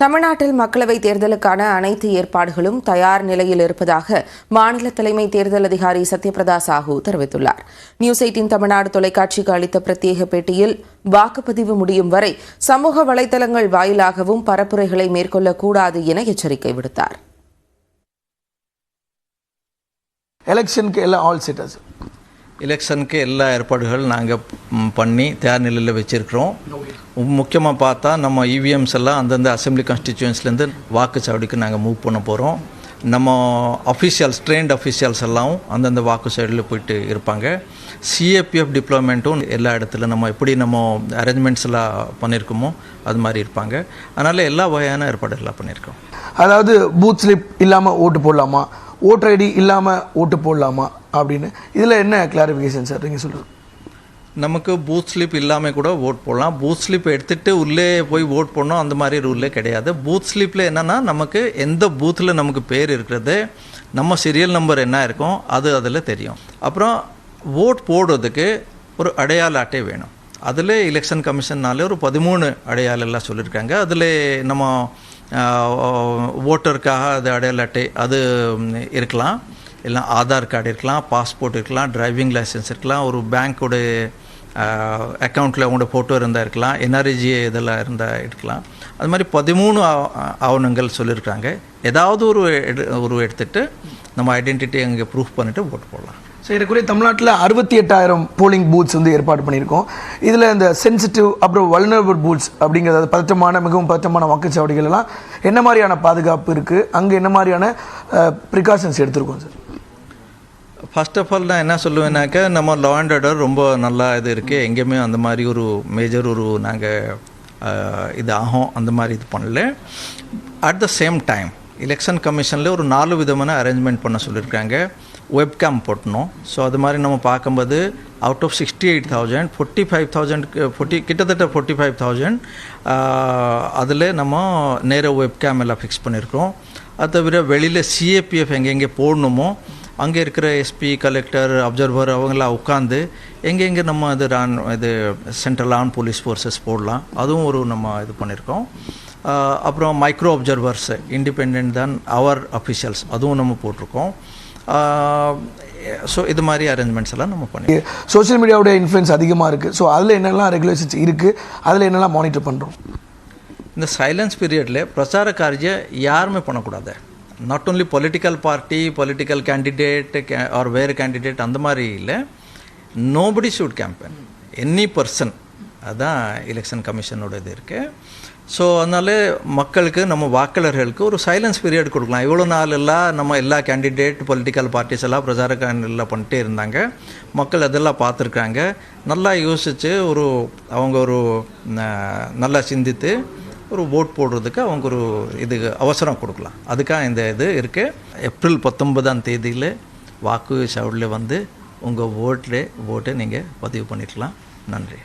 தமிழ்நாட்டில் மக்களவைத் தேர்தலுக்கான அனைத்து ஏற்பாடுகளும் தயார் நிலையில் இருப்பதாக மாநில தலைமை தேர்தல் அதிகாரி சத்யபிரதா சாஹூ தெரிவித்துள்ளார். நியூஸ் 18 தமிழ்நாடு தொலைக்காட்சிக்கு அளித்த பிரத்யேக பேட்டியில் வாக்குப்பதிவு முடியும் வரை சமூக வலைதளங்கள் வாயிலாகவும் பரப்புரைகளை மேற்கொள்ளக்கூடாது என எச்சரிக்கை விடுத்தார். எலெக்ஷனுக்கு எல்லா ஏற்பாடுகள் நாங்கள் பண்ணி தயார் நிலையில் வச்சுருக்கிறோம். முக்கியமாக பார்த்தா நம்ம இவிஎம்ஸ் எல்லாம் அந்தந்த அசம்பிளி கான்ஸ்டிடியூன்ஸ்லேருந்து வாக்குச்சாவடிக்கு நாங்கள் மூவ் பண்ண போகிறோம். நம்ம ட்ரெயின்ட் அஃபீஷியல்ஸ் எல்லாம் அந்தந்த வாக்குச்சாவடியில் போயிட்டு இருப்பாங்க. சிஏபிஎஃப் டிப்ளாய்மெண்ட்டும் எல்லா இடத்துல நம்ம எப்படி நம்ம அரேஞ்ச்மெண்ட்ஸ் எல்லாம் பண்ணியிருக்கோமோ அது மாதிரி இருப்பாங்க. அதனால் எல்லா வகையான ஏற்பாடுகள்லாம் பண்ணியிருக்கோம். அதாவது பூத் ஸ்லிப் இல்லாமல் ஓட்டு போடலாமா, ஓட்டர் ஐடி இல்லாமல் ஓட்டு போடலாமா அப்படின்னு இதில் என்ன கிளாரிஃபிகேஷன் சார் நீங்கள் சொல்லுங்கள்? நமக்கு பூத் ஸ்லிப் இல்லாமல் கூட ஓட் போடலாம். பூத் ஸ்லிப் எடுத்துகிட்டு உள்ளே போய் ஓட் போடணும் அந்த மாதிரி ரூல்லே கிடையாது. பூத் ஸ்லிப்பில் என்னென்னா நமக்கு எந்த பூத்தில் நமக்கு பேர் இருக்கிறது, நம்ம சீரியல் நம்பர் என்ன இருக்கும் அது அதில் தெரியும். அப்புறம் ஓட் போடுறதுக்கு ஒரு அடையாள அட்டை வேணும். அதில் எலெக்ஷன் கமிஷன்னாலே ஒரு 13 அடையாளெல்லாம் சொல்லியிருக்காங்க. அதில் நம்ம ஓட்டருக்காக அது அடையாள அட்டை அது இருக்கலாம், இல்லை ஆதார் கார்டு இருக்கலாம், பாஸ்போர்ட் இருக்கலாம், டிரைவிங் லைசன்ஸ் இருக்கலாம், ஒரு பேங்க்கோட அக்கௌண்ட்டில் உங்களோட ஃபோட்டோ இருந்தால் இருக்கலாம், என்ஆர்ஜி இதெல்லாம் இருந்தால் இருக்கலாம். அது மாதிரி 13 ஆவணங்கள் சொல்லியிருக்காங்க. ஏதாவது ஒரு எடுத்துகிட்டு நம்ம ஐடென்டிட்டி அங்கே ப்ரூஃப் பண்ணிவிட்டு ஓட்டு போடலாம். ஸோ இதுக்குரிய தமிழ்நாட்டில் 68,000 போலிங் பூத்ஸ் ஏற்பாடு பண்ணியிருக்கோம். இதில் இந்த சென்சிட்டிவ் அப்புறம் வல்னரபிள் பூத்ஸ் அப்படிங்கிறது மிகவும் பதற்றமான வாக்குச்சாவடிகள் எல்லாம் என்ன மாதிரியான பாதுகாப்பு இருக்குது, அங்கே என்ன மாதிரியான ப்ரிகாஷன்ஸ் எடுத்திருக்கோம் சார்? ஃபர்ஸ்ட் ஆஃப் ஆல் நான் என்ன சொல்லுவேன்னாக்கா, நம்ம லா அண்ட் ஆர்டர் ரொம்ப நல்லா இது இருக்குது. எங்கேயுமே அந்த மாதிரி ஒரு மேஜர் நாங்கள் இது ஆகும் அந்த மாதிரி இது பண்ணல. At the same time election கமிஷனில் ஒரு 4 விதமான அரேஞ்ச்மெண்ட் பண்ண சொல்லியிருக்காங்க. வெப்கேம் போட்டணும். ஸோ அது மாதிரி நம்ம பார்க்கும்போது அவுட் ஆஃப் 68,000 45,000 கிட்டத்தட்ட 45,000 அதில் நம்ம நேராக வெப்கேம் எல்லாம் ஃபிக்ஸ் பண்ணியிருக்கிறோம். அது தவிர வெளியில் சிஏபிஎஃப் எங்கெங்கே போடணுமோ அங்கே இருக்கிற எஸ்பி, கலெக்டர், அப்சர்வர் அவங்களாம் உட்காந்து எங்கெங்கே நம்ம இது சென்ட்ரல் ஆர்ம் போலீஸ் ஃபோர்ஸஸ் போடலாம் அதுவும் நம்ம இது பண்ணியிருக்கோம். அப்புறம் மைக்ரோ அப்சர்வர்ஸ் இண்டிபெண்ட் தான் அவர் அஃபிஷியல்ஸ் அதுவும் நம்ம போட்டிருக்கோம். ஸோ இது மாதிரி அரேஞ்ச்மெண்ட்ஸ் எல்லாம் நம்ம பண்ணி சோஷியல் மீடியாவோட இன்ஃப்ளூயன்ஸ் அதிகமாக இருக்குது. ஸோ அதில் என்னெல்லாம் ரெகுலேஷன்ஸ் இருக்குது, அதில் என்னெல்லாம் மானிட்டர் பண்ணுறோம்? இந்த சைலன்ஸ் பீரியடில் பிரச்சார காரியம் யாருமே பண்ணக்கூடாது. Not only political party, political candidate R வேறு கேண்டிடேட் அந்த மாதிரி இல்லை. Nobody should campaign, any person. அதுதான் எலெக்ஷன் கமிஷனோட இது இருக்குது. ஸோ அதனால மக்களுக்கு நம்ம வாக்காளர்களுக்கு ஒரு சைலன்ஸ் பீரியட் கொடுக்கலாம். இவ்வளோ நாள் எல்லாம் நம்ம எல்லா கேண்டிடேட் பொலிட்டிக்கல் பார்ட்டிஸ் எல்லாம் பிரச்சார எல்லாம் பண்ணிட்டே இருந்தாங்க. மக்கள் அதெல்லாம் பார்த்துருக்காங்க. நல்லா யோசித்து அவங்க நல்லா சிந்தித்து ஒரு ஓட் போடுறதுக்கு அவங்க இது அவசரம் கொடுக்கலாம். அதுக்காக இந்த இது இருக்குது. ஏப்ரல் 19ஆம் தேதியில் வாக்குச்சாவடியில் உங்கள் ஓட்டை நீங்கள் பதிவு பண்ணிக்கலாம். நன்றி.